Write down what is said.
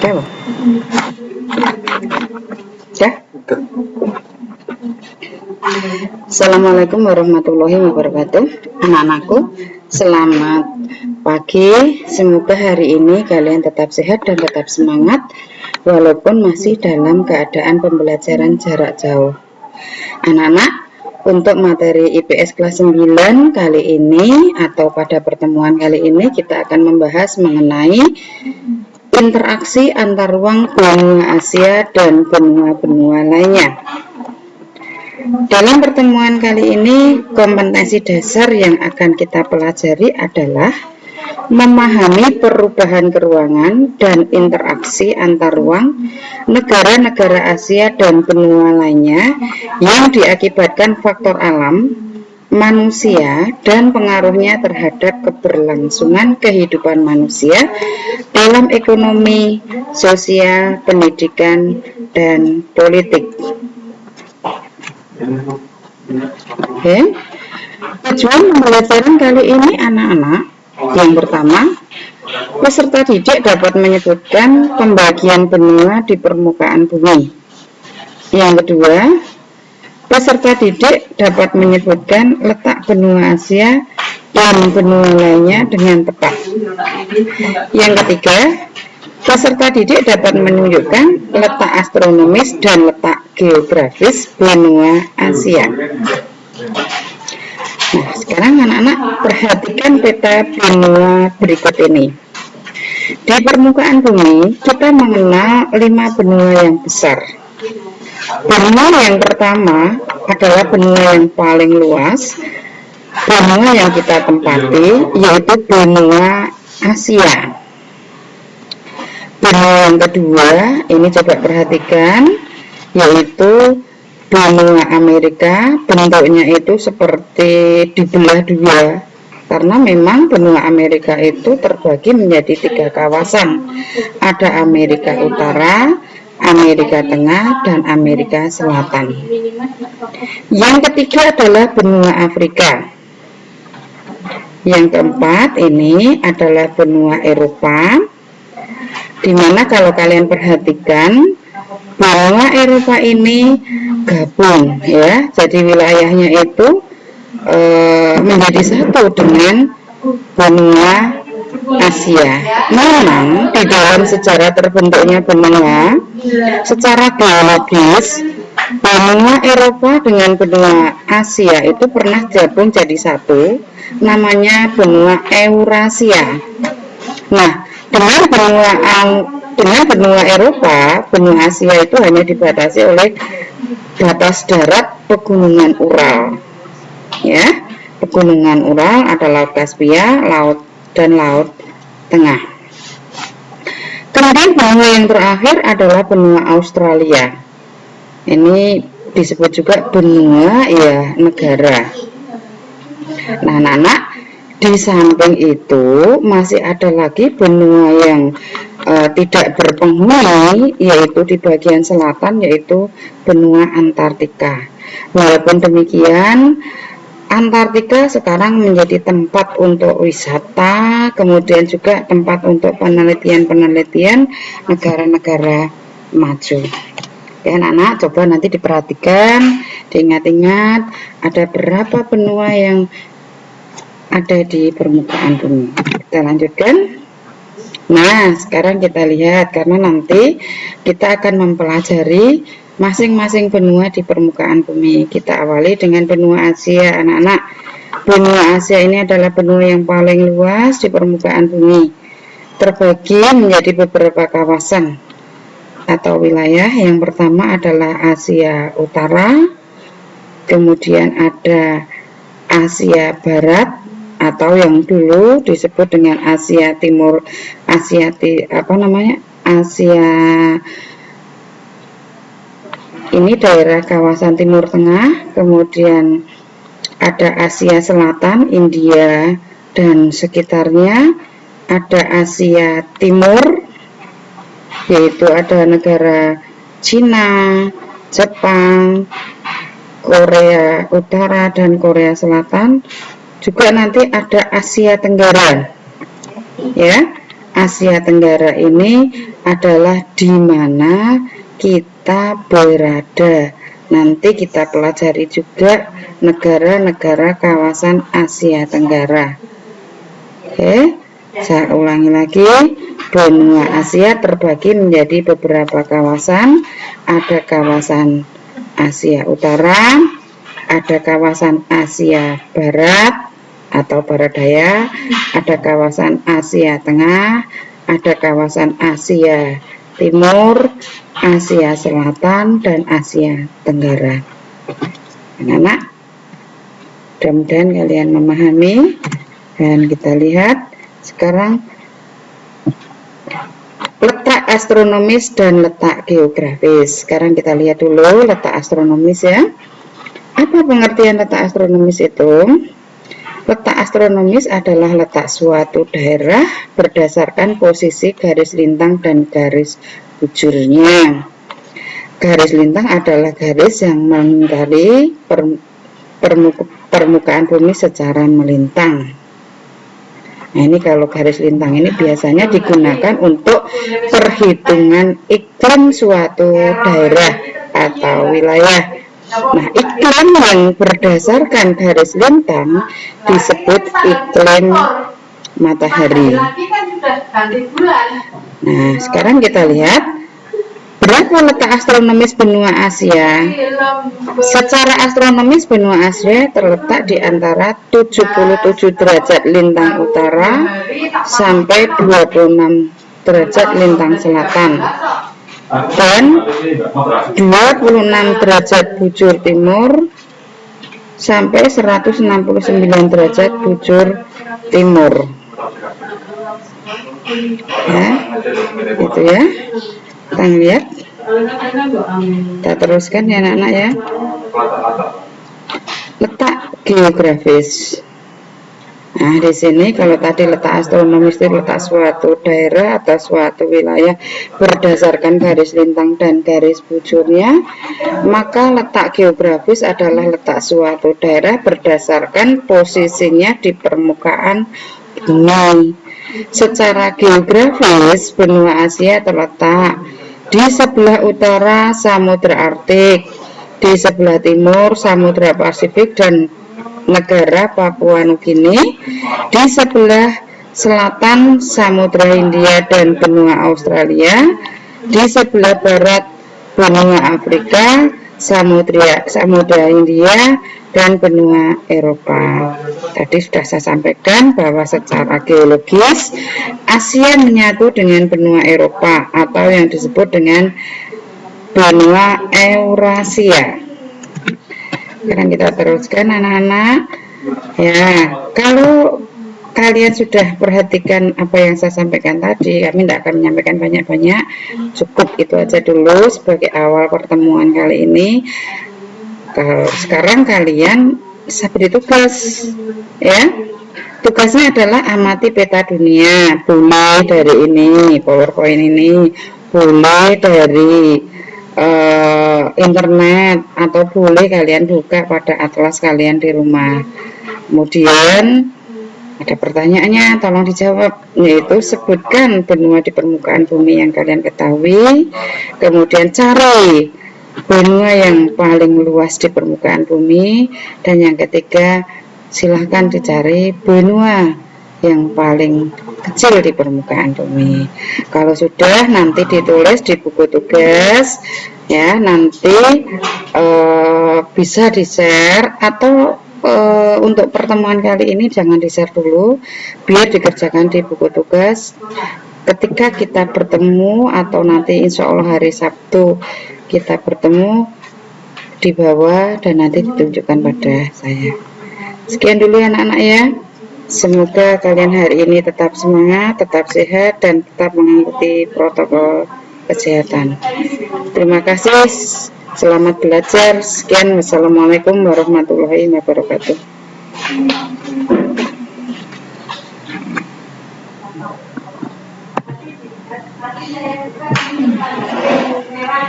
Apa? Ya? Assalamualaikum warahmatullahi wabarakatuh. Anak-anakku, selamat pagi. Semoga hari ini kalian tetap sehat dan tetap semangat walaupun masih dalam keadaan pembelajaran jarak jauh. Anak-anak, untuk materi IPS kelas 9 kali ini atau pada pertemuan kali ini kita akan membahas mengenai interaksi antar ruang benua Asia dan benua-benua lainnya. Dalam pertemuan kali ini, kompetensi dasar yang akan kita pelajari adalah memahami perubahan keruangan dan interaksi antar ruang negara-negara Asia dan benua lainnya yang diakibatkan faktor alam, manusia, dan pengaruhnya terhadap keberlangsungan kehidupan manusia dalam ekonomi, sosial, pendidikan, dan politik. Oke. Tujuan pembelajaran kali ini anak-anak, yang pertama, peserta didik dapat menyebutkan pembagian benua di permukaan bumi. Yang kedua, peserta didik dapat menyebutkan letak benua Asia dan benua lainnya dengan tepat. Yang ketiga, peserta didik dapat menunjukkan letak astronomis dan letak geografis benua Asia. Nah, sekarang anak-anak perhatikan peta benua berikut ini. Di permukaan bumi, kita mengenal 5 benua yang besar. Benua yang pertama adalah benua yang paling luas, benua yang kita tempati, yaitu benua Asia. Benua yang kedua, ini coba perhatikan, yaitu benua Amerika. Bentuknya itu seperti dibelah dua, karena memang benua Amerika itu terbagi menjadi 3 kawasan. Ada Amerika Utara, Amerika Tengah, dan Amerika Selatan. Yang ketiga adalah benua Afrika. Yang keempat ini adalah benua Eropa, dimana kalau kalian perhatikan benua Eropa ini gabung ya, jadi wilayahnya itu menjadi satu dengan benua Asia. Memang di dalam sejarah terbentuknya benua, secara geologis benua Eropa dengan benua Asia itu pernah gabung jadi satu, namanya benua Eurasia. Nah, dengan benua Eropa, benua Asia itu hanya dibatasi oleh batas darat pegunungan Ural. Ya, pegunungan Ural ada Laut Kaspia, Laut Tengah. Kemudian benua yang terakhir adalah benua Australia. Ini disebut juga benua ya negara. Nah, anak-anak, di samping itu masih ada lagi benua yang tidak berpenghuni, yaitu di bagian selatan, yaitu benua Antartika. Walaupun demikian, Antartika sekarang menjadi tempat untuk wisata, kemudian juga tempat untuk penelitian-penelitian negara-negara maju. Oke, anak-anak, coba nanti diperhatikan, diingat-ingat ada berapa benua yang ada di permukaan bumi. Kita lanjutkan. Nah, sekarang kita lihat, karena nanti kita akan mempelajari masing-masing benua di permukaan bumi. Kita awali dengan benua Asia, anak-anak. Benua Asia ini adalah benua yang paling luas di permukaan bumi, terbagi menjadi beberapa kawasan atau wilayah. Yang pertama adalah Asia Utara, kemudian ada Asia Barat, atau yang dulu disebut dengan Asia Timur, Asia ini daerah kawasan Timur Tengah. Kemudian ada Asia Selatan, India dan sekitarnya. Ada Asia Timur, yaitu ada negara Cina, Jepang, Korea Utara dan Korea Selatan. Juga nanti ada Asia Tenggara ya. Asia Tenggara ini adalah di mana kita berada. Nanti kita pelajari juga negara-negara kawasan Asia Tenggara. Oke, saya ulangi lagi. Benua Asia terbagi menjadi beberapa kawasan. Ada kawasan Asia Utara, ada kawasan Asia Barat atau Barat Daya, ada kawasan Asia Tengah, ada kawasan Asia Timur, Asia Selatan, dan Asia Tenggara. Anak-anak, mudah-mudahan kalian memahami. Dan kita lihat sekarang letak astronomis dan letak geografis. Sekarang kita lihat dulu letak astronomis ya. Apa pengertian letak astronomis itu? Letak astronomis adalah letak suatu daerah berdasarkan posisi garis lintang dan garis bujurnya. Garis lintang adalah garis yang melingkari permukaan bumi secara melintang. Nah, ini kalau garis lintang ini biasanya digunakan untuk perhitungan iklim suatu daerah atau wilayah. Nah, iklim yang berdasarkan garis lintang disebut iklim matahari. Nah, sekarang kita lihat berapa letak astronomis benua Asia. Secara astronomis benua Asia terletak di antara 77 derajat lintang utara sampai 26 derajat lintang selatan dan 26 derajat bujur timur sampai 169 derajat bujur timur. Ya, itu ya. Kita lihat. Kita teruskan ya anak-anak ya. Letak geografis. Nah, di sini kalau tadi letak astronomis itu letak suatu daerah atau suatu wilayah berdasarkan garis lintang dan garis bujurnya, maka letak geografis adalah letak suatu daerah berdasarkan posisinya di permukaan bumi. Secara geografis, benua Asia terletak di sebelah utara Samudra Arktik, di sebelah timur Samudra Pasifik dan negara Papua Nugini, di sebelah selatan Samudra Hindia dan benua Australia, di sebelah barat benua Afrika, Samudra Hindia dan benua Eropa. Tadi sudah saya sampaikan bahwa secara geologis Asia menyatu dengan benua Eropa atau yang disebut dengan benua Eurasia. Sekarang kita teruskan anak-anak ya. Kalau kalian sudah perhatikan apa yang saya sampaikan tadi, kami tidak akan menyampaikan banyak-banyak, cukup itu aja dulu sebagai awal pertemuan kali ini. Sekarang kalian bisa beri tugas ya. Tugasnya adalah amati peta dunia, boleh dari ini PowerPoint ini, boleh dari internet, atau boleh kalian buka pada atlas kalian di rumah. Kemudian ada pertanyaannya, tolong dijawab, yaitu sebutkan benua di permukaan bumi yang kalian ketahui, kemudian cari benua yang paling luas di permukaan bumi, dan yang ketiga silahkan dicari benua yang paling kecil di permukaan bumi. Kalau sudah, nanti ditulis di buku tugas ya, nanti bisa di-share, atau untuk pertemuan kali ini jangan di-share dulu, biar dikerjakan di buku tugas. Ketika kita bertemu atau nanti insya Allah hari Sabtu kita bertemu, di bawah dan nanti ditunjukkan pada saya. Sekian dulu ya anak-anak ya. Semoga kalian hari ini tetap semangat, tetap sehat, dan tetap mengikuti protokol kesehatan. Terima kasih, selamat belajar. Sekian, wassalamualaikum warahmatullahi wabarakatuh.